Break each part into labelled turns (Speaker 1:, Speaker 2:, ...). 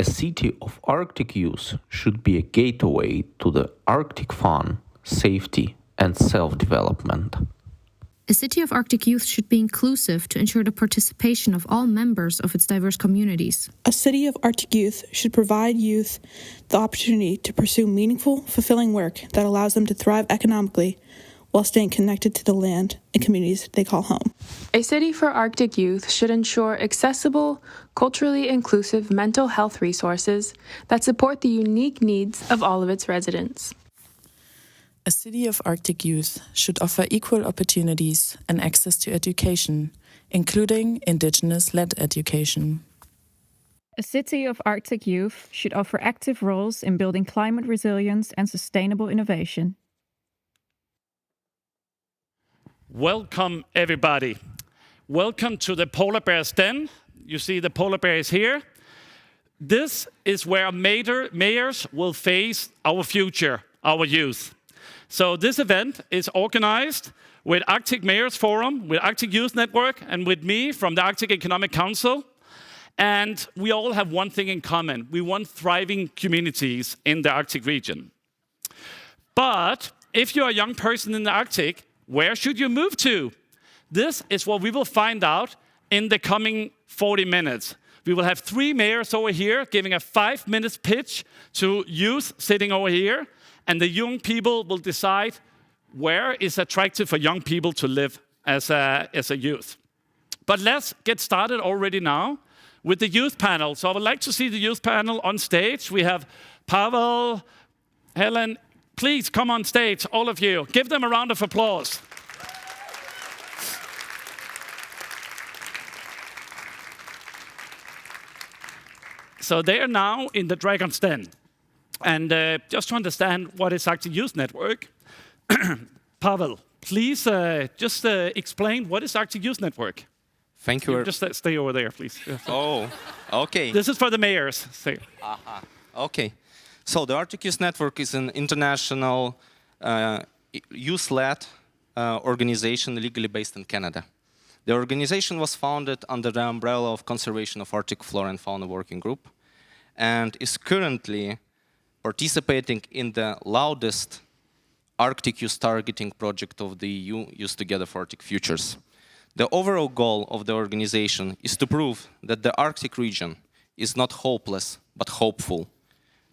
Speaker 1: A city of Arctic youth should be a gateway to the Arctic fun, safety, and self-development.
Speaker 2: A city of Arctic youth should be inclusive to ensure the participation of all members of its diverse communities.
Speaker 3: A city of Arctic youth should provide youth the opportunity to pursue meaningful, fulfilling work that allows them to thrive economically while staying connected to the land and communities they call home.
Speaker 4: A city for Arctic youth should ensure accessible, culturally inclusive mental health resources that support the unique needs of all of its residents.
Speaker 5: A city of Arctic youth should offer equal opportunities and access to education, including Indigenous-led education.
Speaker 6: A city of Arctic youth should offer active roles in building climate resilience and sustainable innovation.
Speaker 7: Welcome, everybody. Welcome to the Polar Bear's Den. You see the polar bear is here. This is where mayors will face our future, our youth. So this event is organized with Arctic Mayors Forum, with Arctic Youth Network, and with me from the Arctic Economic Council. And we all have one thing in common. We want thriving communities in the Arctic region. But if you're a young person in the Arctic, where should you move to? This is what we will find out in the coming 40 minutes. We will have 3 mayors over here giving a 5-minute pitch to youth sitting over here. And the young people will decide where is attractive for young people to live as a youth. But let's get started already now with the youth panel. So I would like to see the youth panel on stage. We have Pavel, Heleen. Please come on stage, all of you. Give them a round of applause. So they are now in the Dragon's Den. And just to understand what is Arctic Youth Network, Pavel, please just explain what is Arctic Youth Network.
Speaker 8: Thank you.
Speaker 7: Just stay over there, please.
Speaker 8: Oh, okay.
Speaker 7: This is for the mayors.
Speaker 8: Okay. So the Arctic Youth Network is an international youth-led organization legally based in Canada. The organization was founded under the umbrella of Conservation of Arctic Flora and Fauna Working Group and is currently participating in the loudest Arctic youth targeting project of the EU, Youth Together for Arctic Futures. The overall goal of the organization is to prove that the Arctic region is not hopeless, but hopeful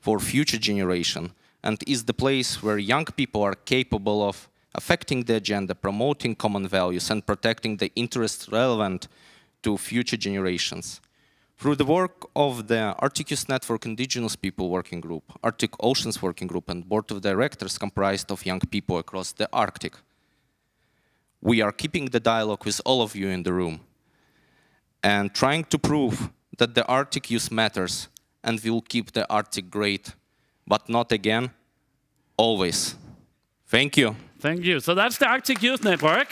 Speaker 8: for future generation, and is the place where young people are capable of affecting the agenda, promoting common values, and protecting the interests relevant to future generations. Through the work of the Arctic Youth Network Indigenous People Working Group, Arctic Oceans Working Group, and Board of Directors comprised of young people across the Arctic, we are keeping the dialogue with all of you in the room and trying to prove that the Arctic youth matters and will keep the Arctic great, but not again, always. Thank you.
Speaker 7: Thank you. So that's the Arctic Youth Network.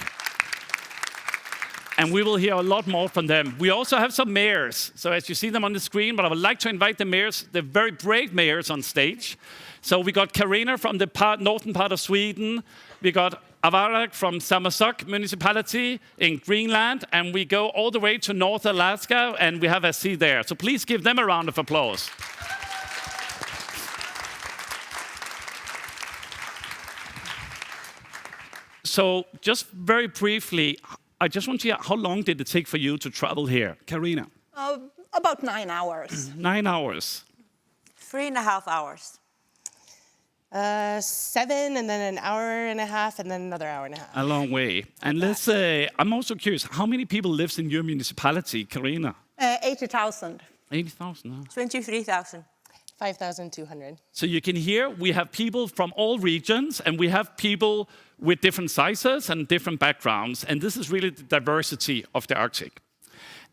Speaker 7: And we will hear a lot more from them. We also have some mayors. So as you see them on the screen, but I would like to invite the mayors, the very brave mayors on stage. So we got Carina from the northern part of Sweden. We got Avaaraq from Sermersooq Municipality in Greenland. And we go all the way to North Alaska, and we have a sea there. So please give them a round of applause. So just very briefly, I just want to hear, how long did it take for you to travel here? Carina?
Speaker 9: About 9 hours.
Speaker 7: 9 hours.
Speaker 10: 3.5 hours.
Speaker 11: 7, and then an hour and a half, and then another hour and a half.
Speaker 7: A long way. And let's say, I'm also curious, how many people lives in your municipality, Carina?
Speaker 9: 80,000.
Speaker 7: 80,000, huh?
Speaker 10: 23,000.
Speaker 11: 5,200.
Speaker 7: So you can hear we have people from all regions, and we have people with different sizes and different backgrounds. And this is really the diversity of the Arctic.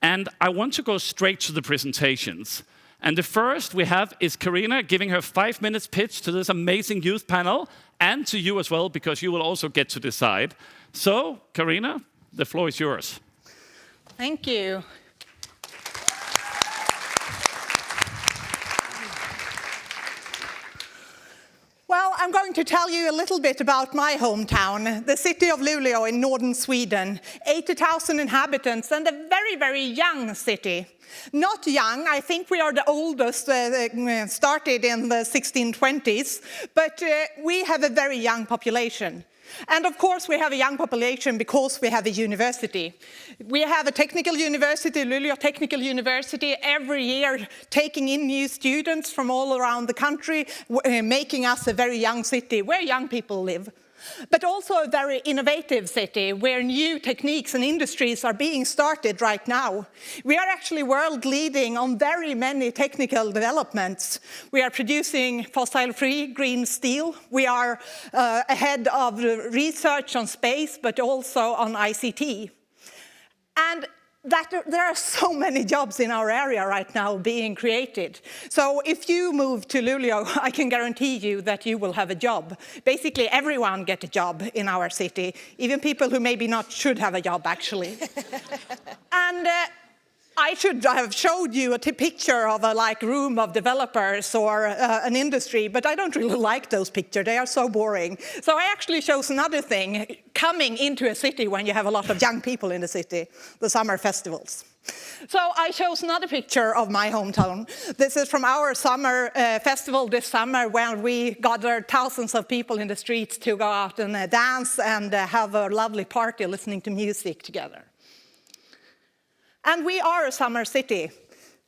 Speaker 7: And I want to go straight to the presentations. And the first we have is Carina giving her 5 minutes pitch to this amazing youth panel, and to you as well, because you will also get to decide. So, Carina, the floor is yours.
Speaker 9: Thank you. Well, I'm going to tell you a little bit about my hometown, the city of Luleå in northern Sweden, 80,000 inhabitants and a very, very young city. Not young, I think we are the oldest, started in the 1620s, but we have a very young population. And of course we have a young population because we have a university. We have a technical university, Luleå Technical University, every year taking in new students from all around the country, making us a very young city where young people live. But also a very innovative city where new techniques and industries are being started right now. We are actually world leading on very many technical developments. We are producing fossil-free green steel. We are ahead of research on space, but also on ICT. And there are so many jobs in our area right now being created. So if you move to Luleå, I can guarantee you that you will have a job. Basically, everyone gets a job in our city, even people who maybe not should have a job, actually. And I should have showed you a picture of a room of developers or an industry, but I don't really like those pictures. They are so boring. So I actually chose another thing, coming into a city when you have a lot of young people in the city, the summer festivals. So I chose another picture of my hometown. This is from our summer festival this summer when we gathered thousands of people in the streets to go out and dance and have a lovely party listening to music together. And we are a summer city.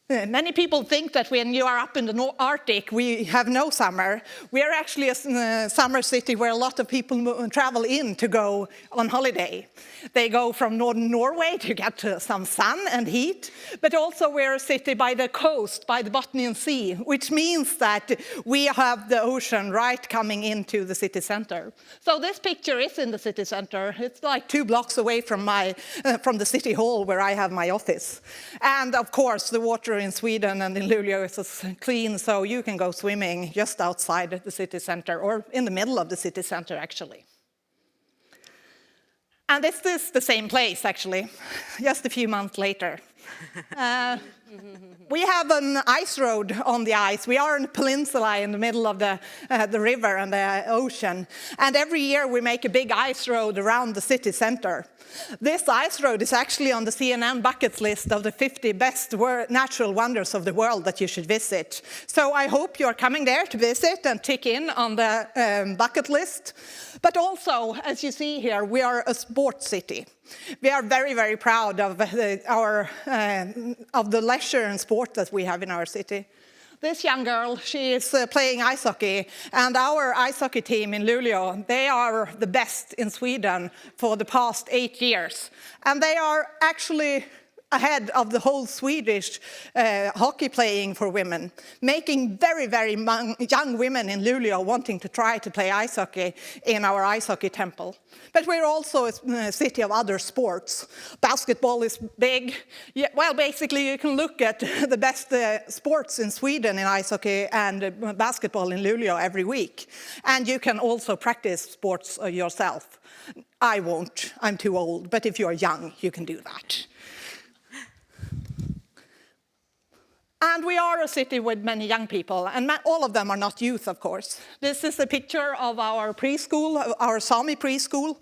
Speaker 9: Many people think that when you are up in the Arctic, we have no summer. We are actually a summer city where a lot of people travel in to go on holiday. They go from northern Norway to get some sun and heat, but also we're a city by the coast, by the Botnian Sea, which means that we have the ocean right coming into the city center. So this picture is in the city center. It's like 2 blocks away from the city hall where I have my office. And of course, the water in Sweden and in Luleå is clean, so you can go swimming just outside the city center, or in the middle of the city center, actually. And this is the same place, actually, just a few months later. We have an ice road on the ice. We are in a peninsula in the middle of the river and the ocean. And every year we make a big ice road around the city center. This ice road is actually on the CNN bucket list of the 50 best natural wonders of the world that you should visit. So I hope you're coming there to visit and tick in on the bucket list. But also, as you see here, we are a sports city. We are very, very proud of the leisure and sport that we have in our city. This young girl, she is playing ice hockey, and our ice hockey team in Luleå, they are the best in Sweden for the past 8 years. And they are actually ahead of the whole Swedish hockey playing for women, making very, very young women in Luleå wanting to try to play ice hockey in our ice hockey temple. But we're also a city of other sports. Basketball is big. Yeah, well, basically, you can look at the best sports in Sweden in ice hockey and basketball in Luleå every week. And you can also practice sports yourself. I won't. I'm too old. But if you're young, you can do that. And we are a city with many young people, and all of them are not youth, of course. This is a picture of our preschool, our Sami preschool,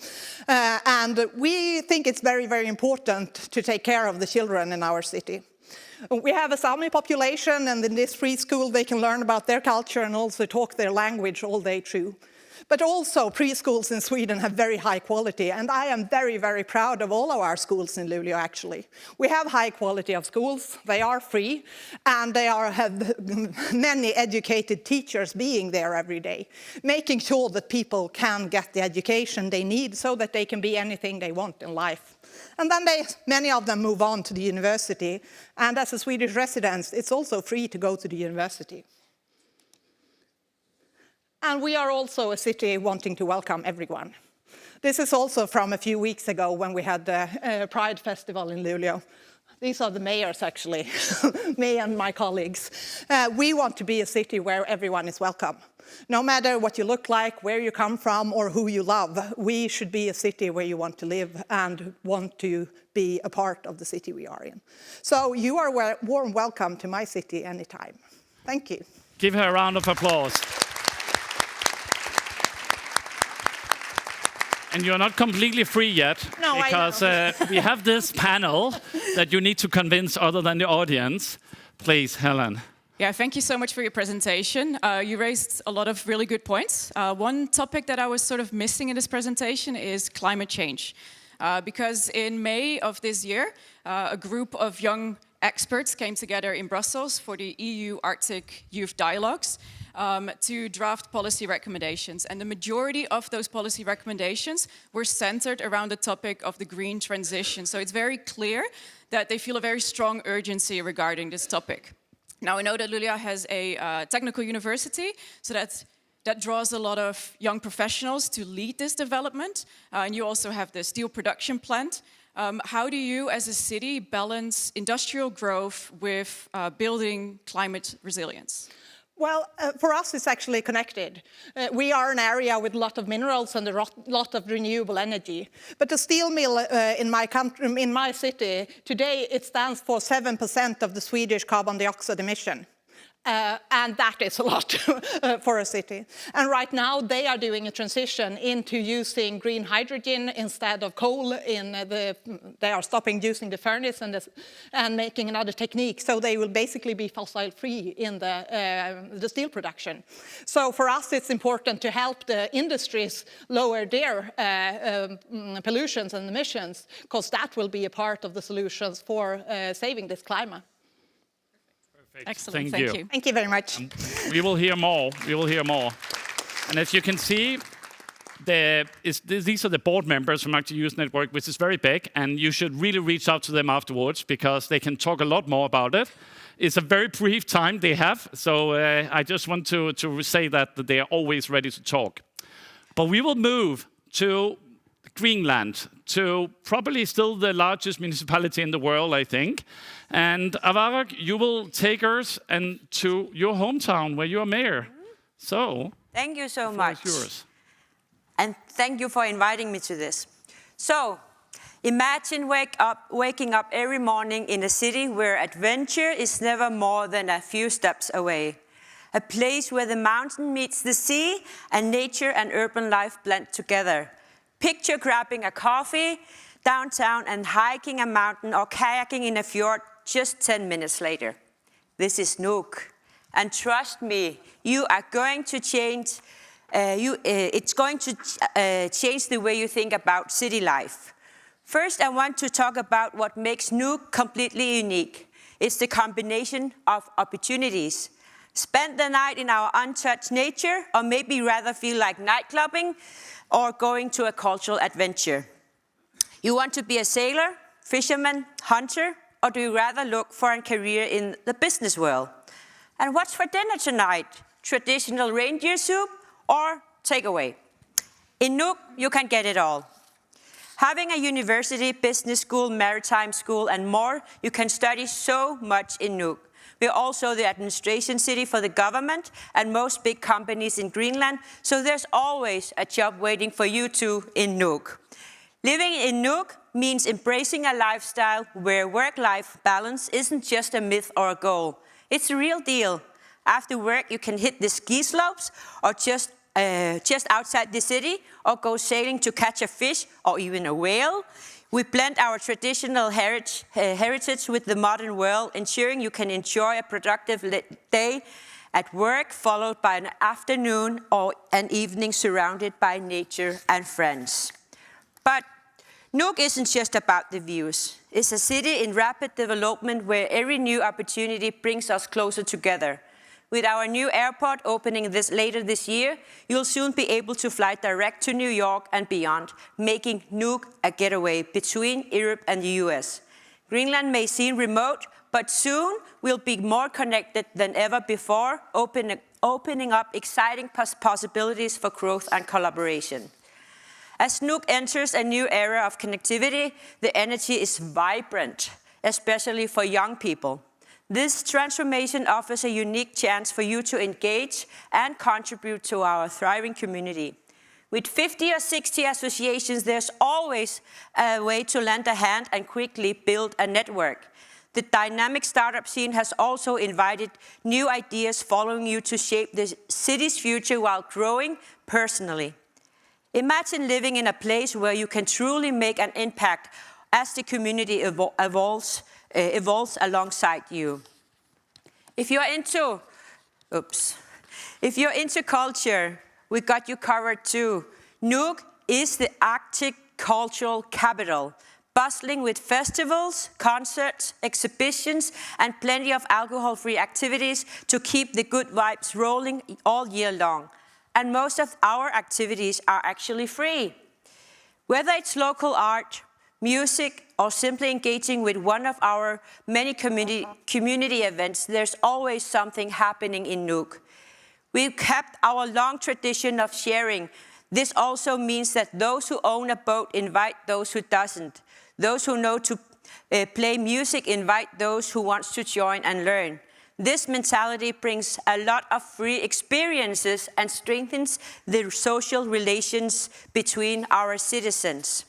Speaker 9: and we think it's very, very important to take care of the children in our city. We have a Sami population, and in this preschool they can learn about their culture and also talk their language all day through. But also preschools in Sweden have very high quality, and I am very, very proud of all of our schools in Luleå, actually. We have high quality of schools, they are free, and they have many educated teachers being there every day, making sure that people can get the education they need so that they can be anything they want in life. And then many of them move on to the university, and as a Swedish resident, it's also free to go to the university. And we are also a city wanting to welcome everyone. This is also from a few weeks ago when we had the Pride Festival in Luleå. These are the mayors, actually, me and my colleagues. We want to be a city where everyone is welcome. No matter what you look like, where you come from, or who you love, we should be a city where you want to live and want to be a part of the city we are in. So you are warm welcome to my city anytime. Thank you.
Speaker 7: Give her a round of applause. And you're not completely free yet,
Speaker 9: No,
Speaker 7: because we have this panel that you need to convince other than the audience. Please, Heleen.
Speaker 12: Yeah, thank you so much for your presentation. You raised a lot of really good points. One topic that I was sort of missing in this presentation is climate change. Because in May of this year, a group of young experts came together in Brussels for the EU Arctic Youth Dialogues to draft policy recommendations. And the majority of those policy recommendations were centered around the topic of the green transition. So it's very clear that they feel a very strong urgency regarding this topic. Now, we know that Luleå has a technical university, so that draws a lot of young professionals to lead this development. And you also have the steel production plant. How do you, as a city, balance industrial growth with building climate resilience?
Speaker 9: Well, for us, it's actually connected. We are an area with a lot of minerals and a lot of renewable energy. But the steel mill in my country, in my city, today it stands for 7% of the Swedish carbon dioxide emission. And that is a lot for a city. And right now they are doing a transition into using green hydrogen instead of coal. They are stopping using the furnace and making another technique. So they will basically be fossil-free in the steel production. So for us, it's important to help the industries lower their pollutions and emissions, because that will be a part of the solutions for saving this climate.
Speaker 12: Excellent,
Speaker 7: Thank you.
Speaker 9: Thank you very much.
Speaker 7: We will hear more. We will hear more. And as you can see, these are the board members from Arctic Youth Network, which is very big, and you should really reach out to them afterwards because they can talk a lot more about it. It's a very brief time they have, so I just want to say that they are always ready to talk. But we will move to Greenland, to probably still the largest municipality in the world, I think. And Avaaraq, you will take us to your hometown where you are mayor. So,
Speaker 10: thank you so
Speaker 7: the
Speaker 10: much.
Speaker 7: floor is yours.
Speaker 10: And thank you for inviting me to this. So, imagine waking up every morning in a city where adventure is never more than a few steps away. A place where the mountain meets the sea and nature and urban life blend together. Picture grabbing a coffee downtown and hiking a mountain or kayaking in a fjord just 10 minutes later. This is Nuuk. And trust me, you are going to change, it's going to change the way you think about city life. First, I want to talk about what makes Nuuk completely unique. It's the combination of opportunities. Spend the night in our untouched nature, or maybe rather feel like nightclubbing, or going to a cultural adventure. You want to be a sailor, fisherman, hunter, or do you rather look for a career in the business world? And what's for dinner tonight? Traditional reindeer soup or takeaway? In Nuuk, you can get it all. Having a university, business school, maritime school, and more, you can study so much in Nuuk. We're also the administration city for the government and most big companies in Greenland, so there's always a job waiting for you too in Nuuk. Living in Nuuk means embracing a lifestyle where work-life balance isn't just a myth or a goal. It's a real deal. After work, you can hit the ski slopes or just outside the city, or go sailing to catch a fish or even a whale. We blend our traditional heritage with the modern world, ensuring you can enjoy a productive day at work, followed by an afternoon or an evening surrounded by nature and friends. But Nuuk isn't just about the views. It's a city in rapid development where every new opportunity brings us closer together. With our new airport opening later this year, you'll soon be able to fly direct to New York and beyond, making Nuuk a getaway between Europe and the US. Greenland may seem remote, but soon we'll be more connected than ever before, opening up exciting possibilities for growth and collaboration. As Nuuk enters a new era of connectivity, the energy is vibrant, especially for young people. This transformation offers a unique chance for you to engage and contribute to our thriving community. With 50 or 60 associations, there's always a way to lend a hand and quickly build a network. The dynamic startup scene has also invited new ideas following you to shape the city's future while growing personally. Imagine living in a place where you can truly make an impact as the community evolves alongside you. If you're into culture, we got you covered too. Nuuk is the Arctic cultural capital, bustling with festivals, concerts, exhibitions, and plenty of alcohol-free activities to keep the good vibes rolling all year long. And most of our activities are actually free. Whether it's local art, music, or simply engaging with one of our many community events, there's always something happening in Nuuk. We've kept our long tradition of sharing. This also means that those who own a boat invite those who doesn't. Those who know to play music invite those who want to join and learn. This mentality brings a lot of free experiences and strengthens the social relations between our citizens.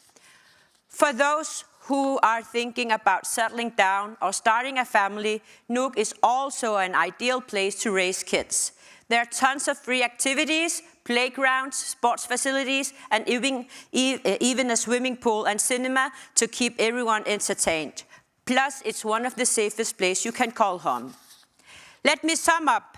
Speaker 10: For those who are thinking about settling down or starting a family, Nuuk is also an ideal place to raise kids. There are tons of free activities, playgrounds, sports facilities, and even a swimming pool and cinema to keep everyone entertained. Plus, it's one of the safest places you can call home. Let me sum up.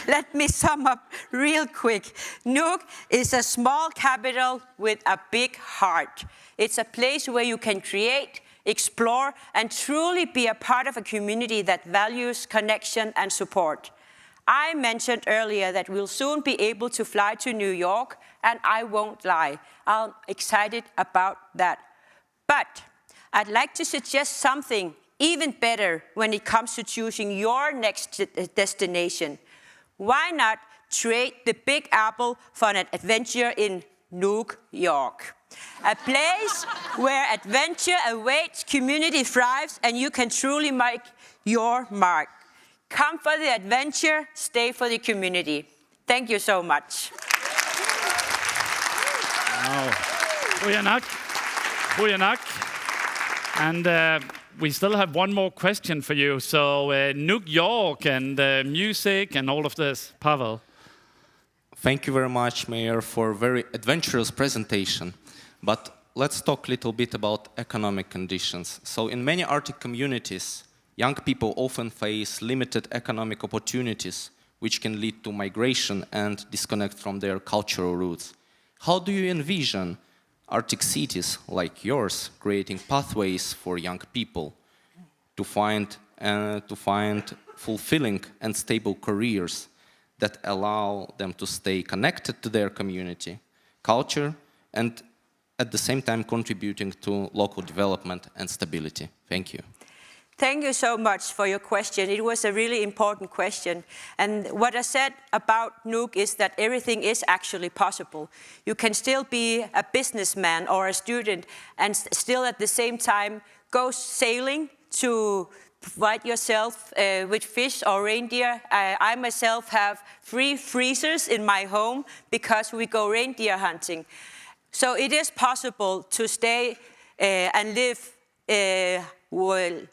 Speaker 10: Let me sum up real quick. Nuuk is a small capital with a big heart. It's a place where you can create, explore, and truly be a part of a community that values connection and support. I mentioned earlier that we'll soon be able to fly to New York, and I won't lie, I'm excited about that. But I'd like to suggest something even better when it comes to choosing your next destination. Why not trade the Big Apple for an adventure in New York? A place where adventure awaits, community thrives, and you can truly make your mark. Come for the adventure, stay for the community. Thank you so much.
Speaker 7: Goeienacht. And we still have one more question for you. So New York and music and all of this. Pavel.
Speaker 8: Thank you very much, Mayor, for a very adventurous presentation. But let's talk a little bit about economic conditions. So in many Arctic communities, young people often face limited economic opportunities, which can lead to migration and disconnect from their cultural roots. How do you envision Arctic cities like yours creating pathways for young people to find fulfilling and stable careers that allow them to stay connected to their community, culture, and at the same time contributing to local development and stability? Thank you.
Speaker 10: Thank you so much for your question. It was a really important question. And what I said about Nuuk is that everything is actually possible. You can still be a businessman or a student and still at the same time go sailing to provide yourself with fish or reindeer. I myself have 3 freezers in my home because we go reindeer hunting. So it is possible to stay and live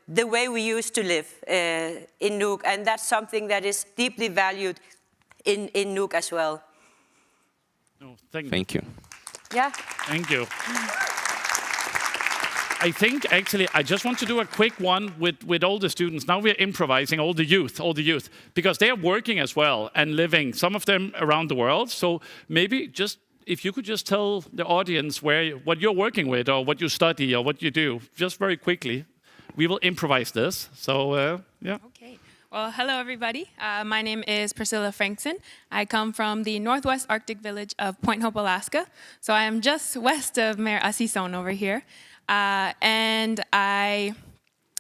Speaker 10: the way we used to live in Nuuk, and that's something that is deeply valued in Nuuk as well.
Speaker 7: Oh, thank you.
Speaker 10: Yeah.
Speaker 7: Thank you. I think actually I just want to do a quick one with all the students. Now we're improvising, all the youth, because they are working as well and living, some of them around the world. So maybe just if you could just tell the audience what you're working with or what you study or what you do, just very quickly. We will improvise this, so yeah.
Speaker 4: Okay. Well, hello everybody. My name is Priscilla Frankson. I come from the northwest Arctic village of Point Hope, Alaska. So I am just west of Mayor Asisaun over here. And I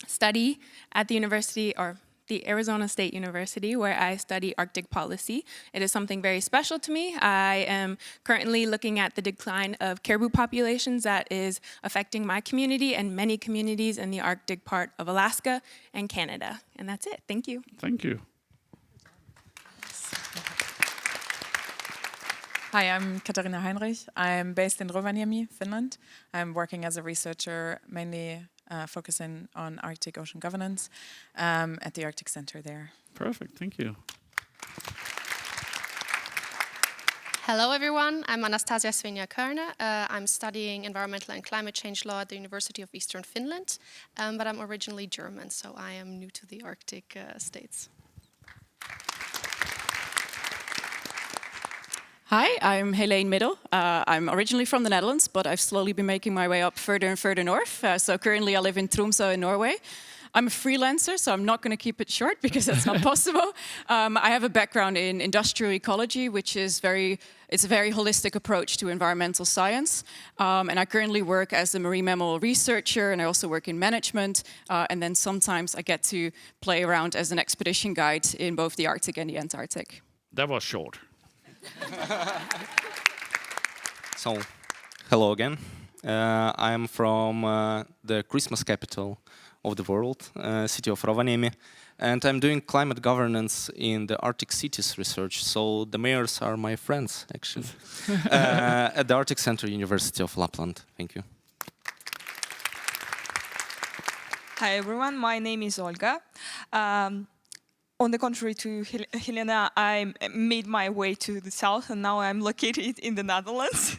Speaker 4: study at the university, or the Arizona State University, where I study Arctic policy. It is something very special to me. I am currently looking at the decline of caribou populations that is affecting my community and many communities in the Arctic part of Alaska and Canada. And that's it. Thank you.
Speaker 7: Thank you.
Speaker 5: Hi, I'm Katharina Heinrich. I'm based in Rovaniemi, Finland. I'm working as a researcher, mainly focusing on Arctic ocean governance at the Arctic Center there.
Speaker 7: Perfect, thank you.
Speaker 13: Hello, everyone. I'm Anastasia Svenja-Körner. I'm studying environmental and climate change law at the University of Eastern Finland, but I'm originally German, so I am new to the Arctic states.
Speaker 12: Hi, I'm Heleen Middel. I'm originally from the Netherlands, but I've slowly been making my way up further and further north. So currently I live in Tromsø in Norway. I'm a freelancer, so I'm not going to keep it short because that's not possible. I have a background in industrial ecology, which is it's a very holistic approach to environmental science. And I currently work as a marine mammal researcher, and I also work in management. And then sometimes I get to play around as an expedition guide in both the Arctic and the Antarctic.
Speaker 7: That was short.
Speaker 8: So, hello again. I'm from the Christmas capital of the world, city of Rovaniemi, and I'm doing climate governance in the Arctic cities research. So the mayors are my friends, actually, at the Arctic Center, University of Lapland. Thank you.
Speaker 14: Hi everyone, my name is Olga. On the contrary to Helena, I made my way to the south, and now I'm located in the Netherlands.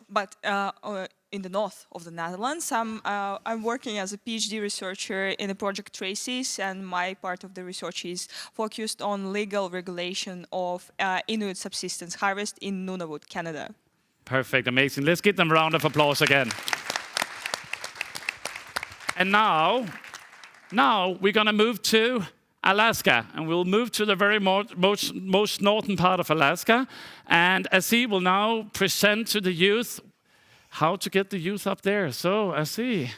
Speaker 14: But in the north of the Netherlands, I'm working as a PhD researcher in the project Traces, and my part of the research is focused on legal regulation of Inuit subsistence harvest in Nunavut, Canada.
Speaker 7: Perfect, amazing. Let's give them a round of applause again. And now we're going to move to Alaska, and we'll move to the very most northern part of Alaska. And Asi will now present to the youth how to get the youth up there. So, Asi,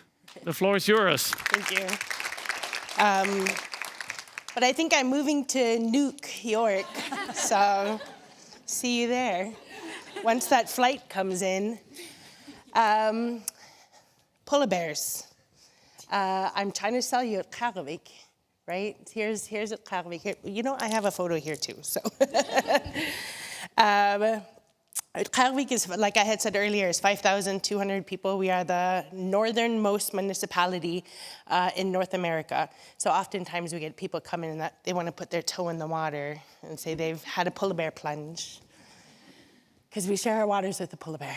Speaker 7: the floor is yours.
Speaker 11: Thank you. But I think I'm moving to Nuuk, York, so see you there. Once that flight comes in. Polar bears. I'm trying to sell you Utqiagvik, right? Here's Utqiagvik. Here, you know, I have a photo here too. So, Utqiagvik is, like I had said earlier, is 5,200 people. We are the northernmost municipality in North America. So oftentimes we get people coming in that they want to put their toe in the water and say they've had a polar bear plunge, because we share our waters with the polar bear.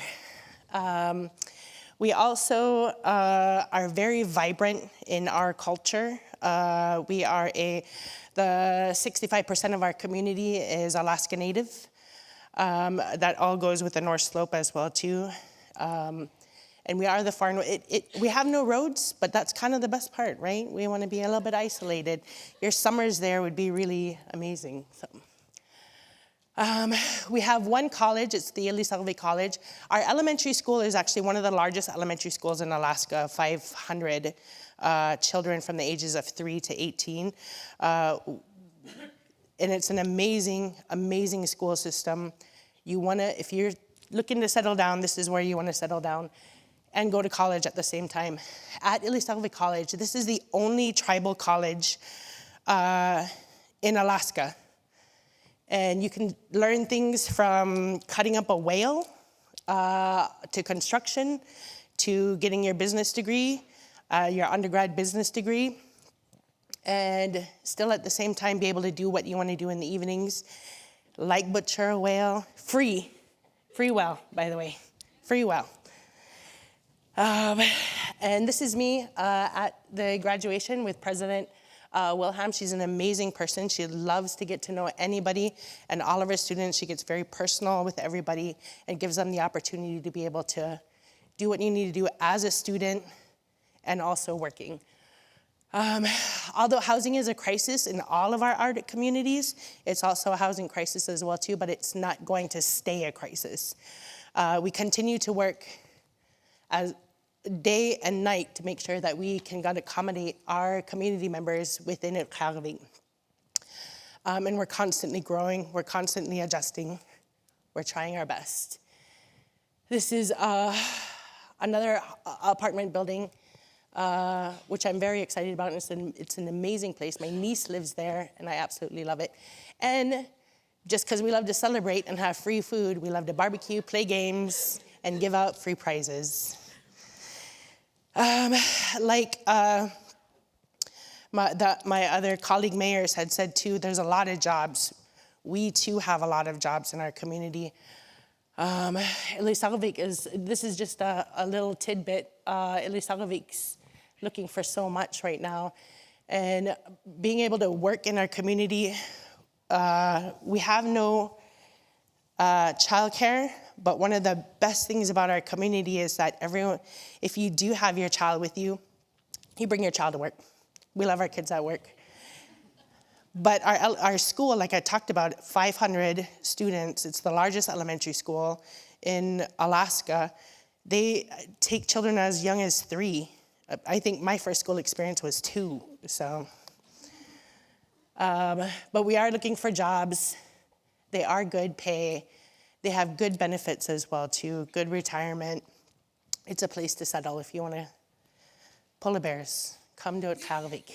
Speaker 11: We also are very vibrant in our culture. We are the 65% of our community is Alaska Native. That all goes with the North Slope as well too. And we are the far north. We have no roads, but that's kind of the best part, right? We want to be a little bit isolated. Your summers there would be really amazing. So. We have one college, it's the Asisaun College. Our elementary school is actually one of the largest elementary schools in Alaska, 500 children from the ages of 3 to 18. And it's an amazing, amazing school system. If you're looking to settle down, this is where you want to settle down and go to college at the same time. At Asisaun College, this is the only tribal college in Alaska. And you can learn things from cutting up a whale to construction, to getting your business degree, your undergrad business degree, and still at the same time be able to do what you want to do in the evenings, like butcher a whale. Free well, by the way, free well. And this is me at the graduation with President Wilhelm. She's an amazing person. She loves to get to know anybody and all of her students. She gets very personal with everybody and gives them the opportunity to be able to do what you need to do as a student and also working. Although housing is a crisis in all of our Arctic communities, it's also a housing crisis as well too, but it's not going to stay a crisis. We continue to work as day and night to make sure that we can accommodate our community members within Utqiagvik. And we're constantly growing, we're constantly adjusting, we're trying our best. This is another apartment building, which I'm very excited about. It's an amazing place. My niece lives there, and I absolutely love it. And just because we love to celebrate and have free food, we love to barbecue, play games, and give out free prizes. My other colleague mayors had said too, there's a lot of jobs we too have a lot of jobs in our community. Utqiagvik this is just a little tidbit. Utqiagvik's looking for so much right now. And being able to work in our community, we have no childcare, but one of the best things about our community is that everyone, if you do have your child with you, you bring your child to work. We love our kids at work. But our school, like I talked about, 500 students, it's the largest elementary school in Alaska. They take children as young as 3. I think my first school experience was 2, so. But we are looking for jobs. They are good pay. They have good benefits as well too, good retirement. It's a place to settle if you want to. Polar bears, come to Utqiagvik.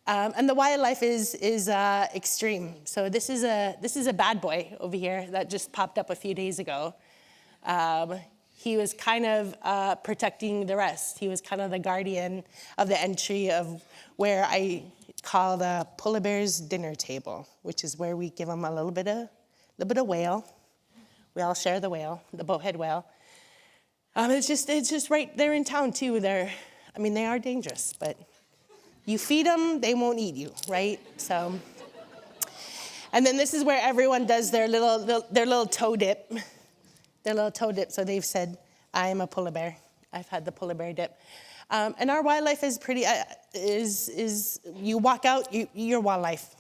Speaker 11: And the wildlife is extreme. So this is a bad boy over here that just popped up a few days ago. He was kind of protecting the rest. He was kind of the guardian of the entry of where I call the polar bear's dinner table, which is where we give them a little bit of whale. We all share the whale, the bowhead whale. It's just right there in town too. They are dangerous, but you feed them, they won't eat you, right? So, and then this is where everyone does their little toe dip. Their little toe dip. So they've said, I am a polar bear. I've had the polar bear dip. And our wildlife is pretty, you walk out, your wildlife.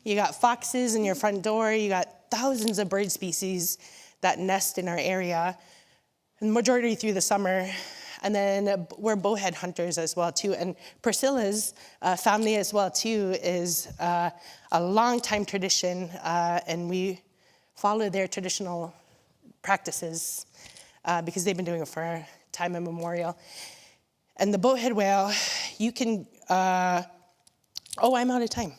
Speaker 11: You got foxes in your front door. You got thousands of bird species that nest in our area, and majority through the summer. And then we're bowhead hunters as well too. And Priscilla's family as well too is a long time tradition, and we follow their traditional practices because they've been doing it for time immemorial. And the bowhead whale, you can, I'm out of time.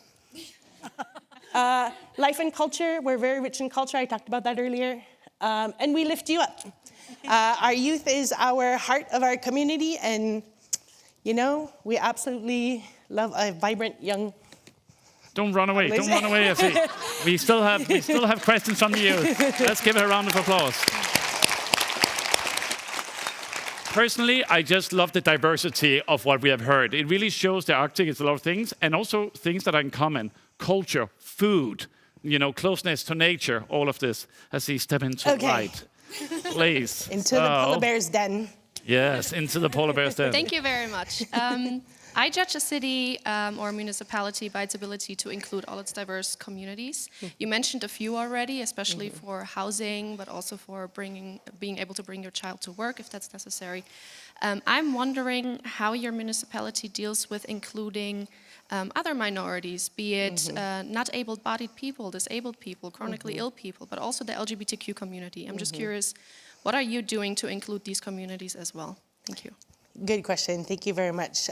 Speaker 11: Life and culture, we're very rich in culture. I talked about that earlier. And we lift you up. Our youth is our heart of our community, and we absolutely love a vibrant young.
Speaker 7: Don't run away, don't run away, I see. We still have questions from the youth. Let's give her a round of applause. Personally, I just love the diversity of what we have heard. It really shows the Arctic is a lot of things, and also things that are in common. Culture, food, closeness to nature, all of this. As he step into the light. Please.
Speaker 11: Into the polar bear's den.
Speaker 7: Yes, into the polar bear's den.
Speaker 13: Thank you very much. I judge a city or municipality by its ability to include all its diverse communities. You mentioned a few already, especially for housing, but also for being able to bring your child to work if that's necessary. I'm wondering how your municipality deals with including other minorities, be it not able-bodied people, disabled people, chronically ill people, but also the LGBTQ community. I'm just curious, what are you doing to include these communities as well? Thank you.
Speaker 11: Good question. Thank you very much.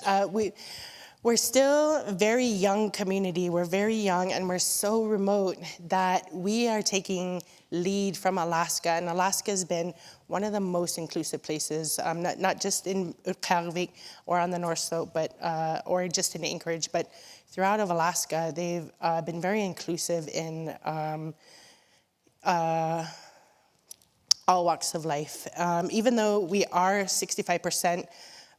Speaker 11: We're still a very young community. We're very young, and we're so remote that we are taking lead from Alaska. And Alaska has been one of the most inclusive places, not just in Utqiagvik or on the North Slope, but or just in Anchorage, but throughout of Alaska, they've been very inclusive in all walks of life. Even though we are 65%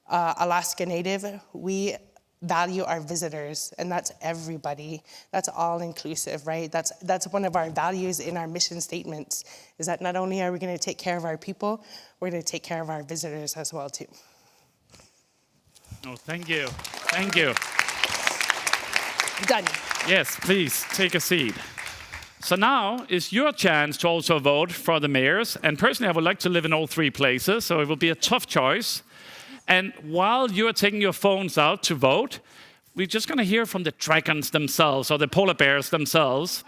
Speaker 11: Alaska Native, we value our visitors, and that's everybody. That's all inclusive, right? That's one of our values in our mission statements, is that not only are we going to take care of our people, we're going to take care of our visitors as well too.
Speaker 7: Oh, thank you. Thank you.
Speaker 11: Done.
Speaker 7: Yes, please take a seat. So now is your chance to also vote for the mayors. And personally, I would like to live in all 3 places, so it will be a tough choice. And while you're taking your phones out to vote, we're just going to hear from the dragons themselves, or the polar bears themselves.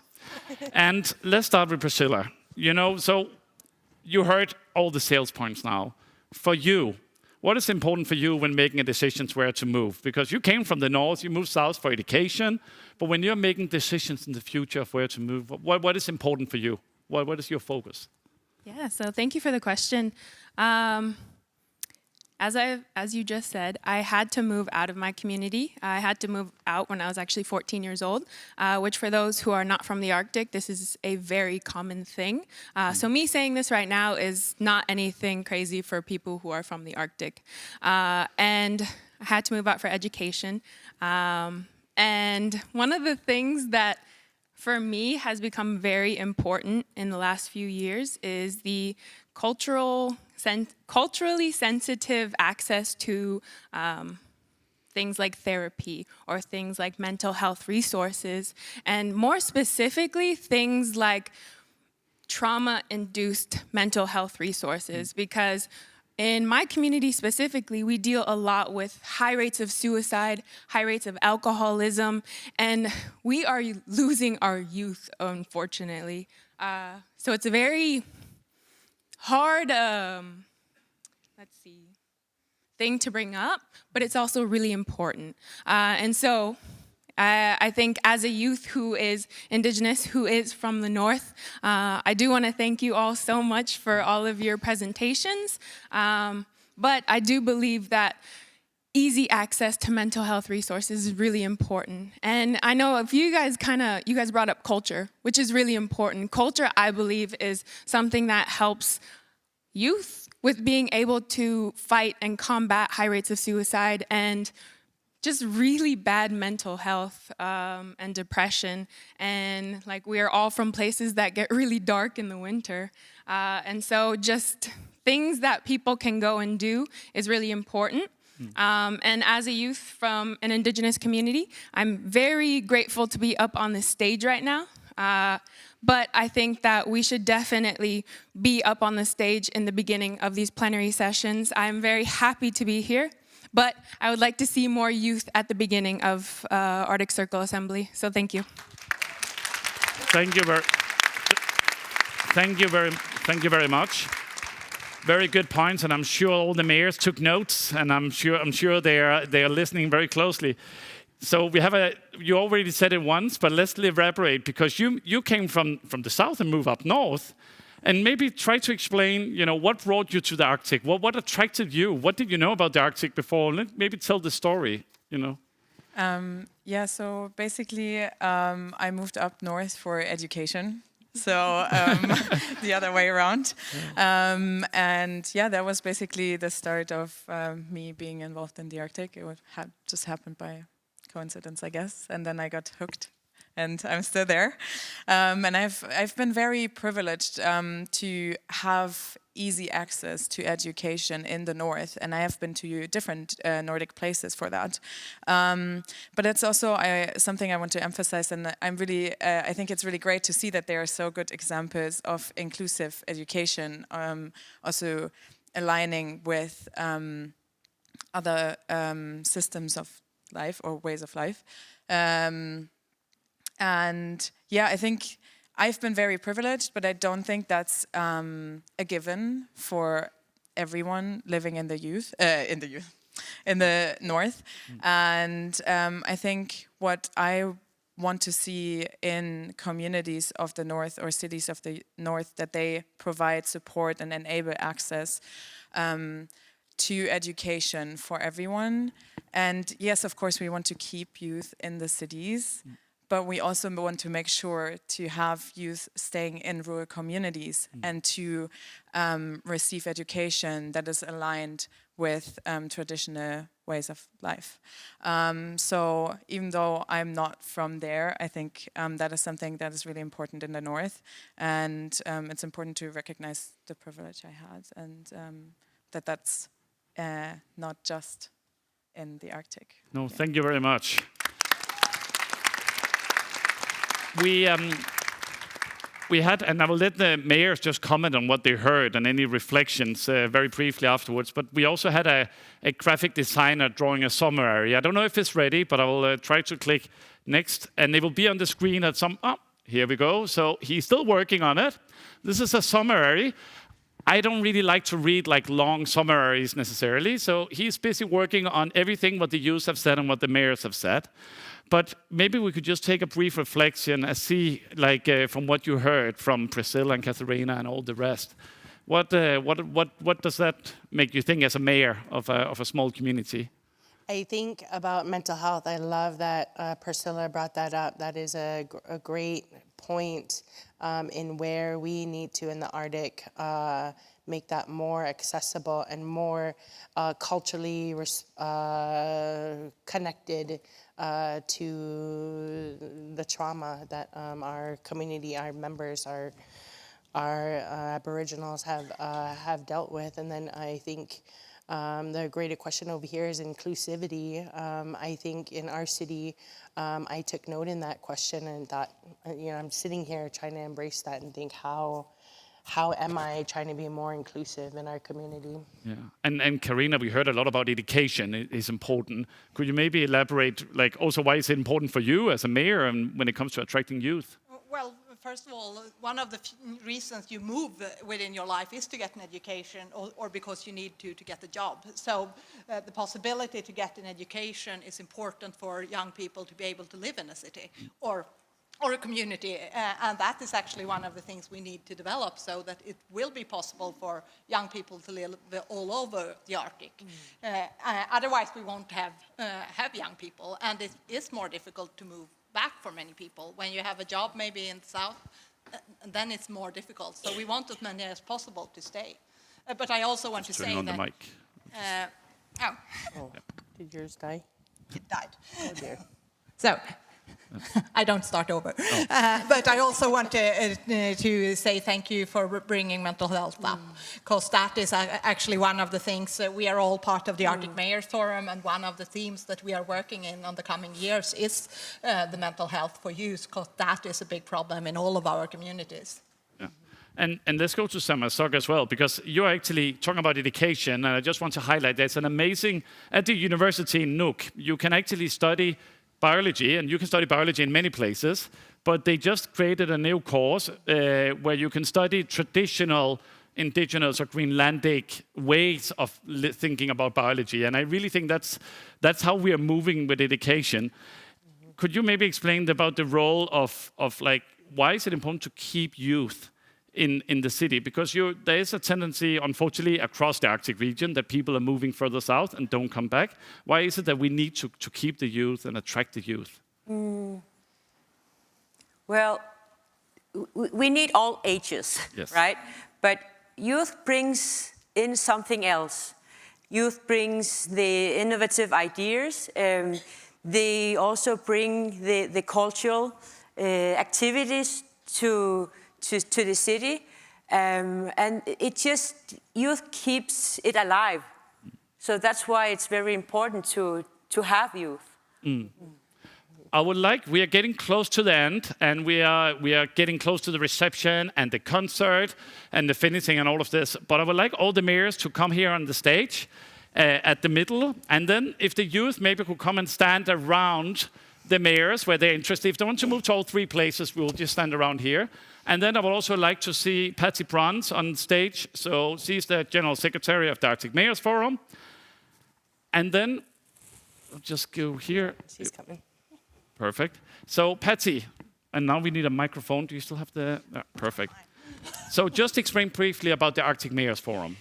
Speaker 7: And let's start with Priscilla. So you heard all the sales points now. For you, what is important for you when making a decision where to move? Because you came from the north, you moved south for education, but when you're making decisions in the future of where to move, what is important for you? What is your focus?
Speaker 4: Yeah, so thank you for the question. As you just said, I had to move out of my community. I had to move out when I was actually 14 years old, which for those who are not from the Arctic, this is a very common thing. So me saying this right now is not anything crazy for people who are from the Arctic. And I had to move out for education. And one of the things that for me has become very important in the last few years is the culturally sensitive access to things like therapy or things like mental health resources, and more specifically, things like trauma-induced mental health resources, because in my community specifically, we deal a lot with high rates of suicide, high rates of alcoholism, and we are losing our youth, unfortunately. So it's a very hard, thing to bring up, but it's also really important. And so I think as a youth who is Indigenous, who is from the North, I do want to thank you all so much for all of your presentations. But I do believe that easy access to mental health resources is really important. And I know if you guys brought up culture, which is really important. Culture, I believe, is something that helps youth with being able to fight and combat high rates of suicide and just really bad mental health and depression. And like, we are all from places that get really dark in the winter. And so just things that people can go and do is really important. And as a youth from an Indigenous community, I'm very grateful to be up on this stage right now. But I think that we should definitely be up on the stage in the beginning of these plenary sessions. I'm very happy to be here, but I would like to see more youth at the beginning of Arctic Circle Assembly. So thank you.
Speaker 7: Thank you very much. Very good points, and I'm sure all the mayors took notes, and I'm sure they are listening very closely. So we have you already said it once, but let's elaborate, because you came from the south and moved up north, and maybe try to explain, what brought you to the Arctic? What attracted you? What did you know about the Arctic before? Maybe tell the story,
Speaker 5: Yeah, so basically I moved up north for education. So the other way around. And yeah, that was basically the start of me being involved in the Arctic. It would just happened by coincidence, I guess. And then I got hooked, and I'm still there. And I've been very privileged to have easy access to education in the north, and I have been to different Nordic places for that. But it's also something I want to emphasize, and I'm really, I think it's really great to see that there are so good examples of inclusive education, also aligning with other systems of life or ways of life. And yeah, I think I've been very privileged, but I don't think that's a given for everyone living in the north. And I think what I want to see in communities of the north or cities of the north, that they provide support and enable access to education for everyone. And yes, of course, we want to keep youth in the cities, but we also want to make sure to have youth staying in rural communities and to receive education that is aligned with traditional ways of life. So even though I'm not from there, I think that is something that is really important in the north. And it's important to recognize the privilege I had, and that's not just in the Arctic.
Speaker 7: No, yeah. Thank you very much. We had, and I will let the mayors just comment on what they heard and any reflections very briefly afterwards, but we also had a graphic designer drawing a summary. I don't know if it's ready, but I will try to click next, and it will be on the screen at some, here we go. So he's still working on it. This is a summary. I don't really like to read like long summaries necessarily, so he's busy working on everything what the youths have said and what the mayors have said. But maybe we could just take a brief reflection and see, like from what you heard from Priscilla and Katharina and all the rest, What does that make you think as a mayor of a small community?
Speaker 11: I think about mental health. I love that Priscilla brought that up. That is a great point in where we need to, in the Arctic, make that more accessible and more culturally connected to the trauma that our community, our members, our Aboriginals have dealt with. And then I think the greater question over here is inclusivity. I think in our city, I took note in that question and thought, I'm sitting here trying to embrace that and think how am I trying to be more inclusive in our community?
Speaker 7: Yeah, and Carina, we heard a lot about education is important. Could you maybe elaborate, also why is it important for you as a mayor and when it comes to attracting youth?
Speaker 9: Well, first of all, one of the reasons you move within your life is to get an education or because you need to get a job. So the possibility to get an education is important for young people to be able to live in a city or a community, and that is actually one of the things we need to develop so that it will be possible for young people to live all over the Arctic. Otherwise, we won't have young people, and it is more difficult to move back for many people. When you have a job maybe in the south, then it's more difficult. So we want as many as possible to stay. But I also want to say
Speaker 7: on
Speaker 9: that...
Speaker 7: the mic.
Speaker 11: Did yours die?
Speaker 9: It died.
Speaker 11: Oh dear.
Speaker 9: So... I don't start over. But I also want to say thank you for bringing mental health up, because that is actually one of the things we are all part of the Arctic Mayors Forum, and one of the themes that we are working in on the coming years is the mental health for youth, because that is a big problem in all of our communities.
Speaker 7: Yeah. And let's go to Sermersooq as well, because you're actually talking about education, and I just want to highlight there's an amazing, at the university in Nuuk, you can actually study biology, and you can study biology in many places, but they just created a new course where you can study traditional indigenous or Greenlandic ways of thinking about biology. And I really think that's how we are moving with education. Could you maybe explain about the role of why is it important to keep youth in the city? Because there is a tendency, unfortunately, across the Arctic region that people are moving further south and don't come back. Why is it that we need to keep the youth and attract the youth?
Speaker 10: Well, we need all ages,
Speaker 7: yes.
Speaker 10: Right? But youth brings in something else. Youth brings the innovative ideas. They also bring the cultural activities to the city, and youth keeps it alive. So that's why it's very important to have youth.
Speaker 7: We are getting close to the end, and we are getting close to the reception and the concert and the finishing and all of this. But I would like all the mayors to come here on the stage at the middle, and then if the youth maybe could come and stand around the mayors where they're interested. If they want to move to all three places, we'll just stand around here. And then I would also like to see Patty Bruns on stage. So she's the General Secretary of the Arctic Mayors Forum. And then I'll just go here.
Speaker 11: She's coming.
Speaker 7: Perfect. So Patty, and now we need a microphone. Do you still have the... perfect. So just explain briefly about the Arctic Mayors Forum.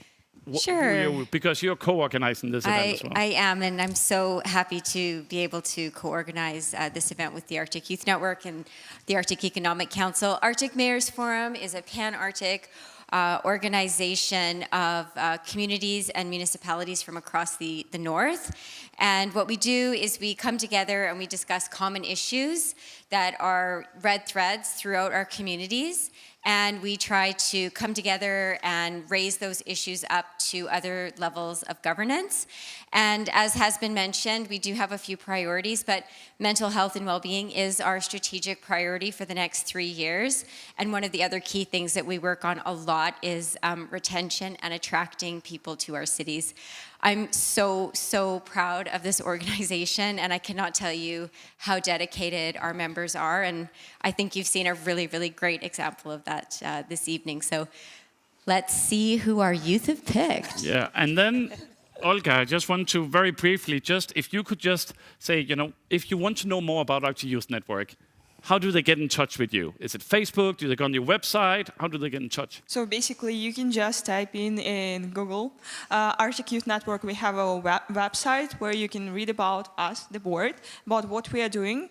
Speaker 15: Sure.
Speaker 7: Because you're co-organizing this event as well.
Speaker 15: I am, and I'm so happy to be able to co-organize this event with the Arctic Youth Network and the Arctic Economic Council. Arctic Mayors Forum is a pan-Arctic organization of communities and municipalities from across the north. And what we do is we come together and we discuss common issues that are red threads throughout our communities. And we try to come together and raise those issues up to other levels of governance. And as has been mentioned, we do have a few priorities, but mental health and well-being is our strategic priority for the next 3 years. And one of the other key things that we work on a lot is retention and attracting people to our cities. I'm so proud of this organization, and I cannot tell you how dedicated our members are, and I think you've seen a really great example of that this evening. So let's see who our youth have picked.
Speaker 7: Yeah, and then Olga, I just want to very briefly, if you could just say, if you want to know more about Arctic Youth Network, how do they get in touch with you? Is it Facebook? Do they go on your website? How do they get in touch?
Speaker 14: So basically, you can just type in Google Arctic Youth Network. We have a website where you can read about us, the board, about what we are doing.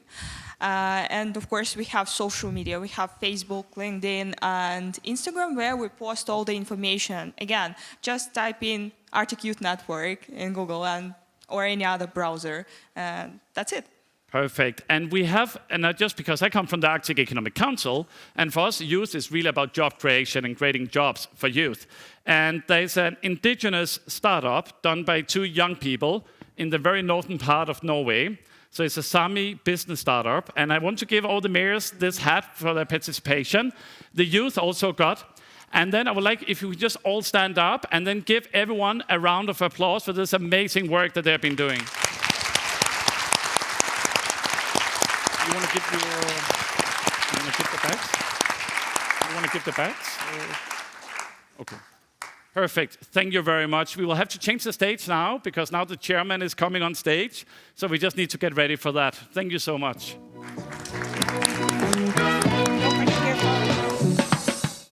Speaker 14: And of course, we have social media. We have Facebook, LinkedIn, and Instagram, where we post all the information. Again, just type in Arctic Youth Network in Google or any other browser, and that's it.
Speaker 7: Perfect. And we have, and not just because I come from the Arctic Economic Council, and for us, youth is really about job creation and creating jobs for youth. And there's an indigenous startup done by 2 young people in the very northern part of Norway. So it's a Sami business startup. And I want to give all the mayors this hat for their participation. The youth also got. And then I would like if you would just all stand up and then give everyone a round of applause for this amazing work that they've been doing. You want to give the bags? You want to give the bags? Okay. Perfect. Thank you very much. We will have to change the stage now because now the chairman is coming on stage. So we just need to get ready for that. Thank you so much.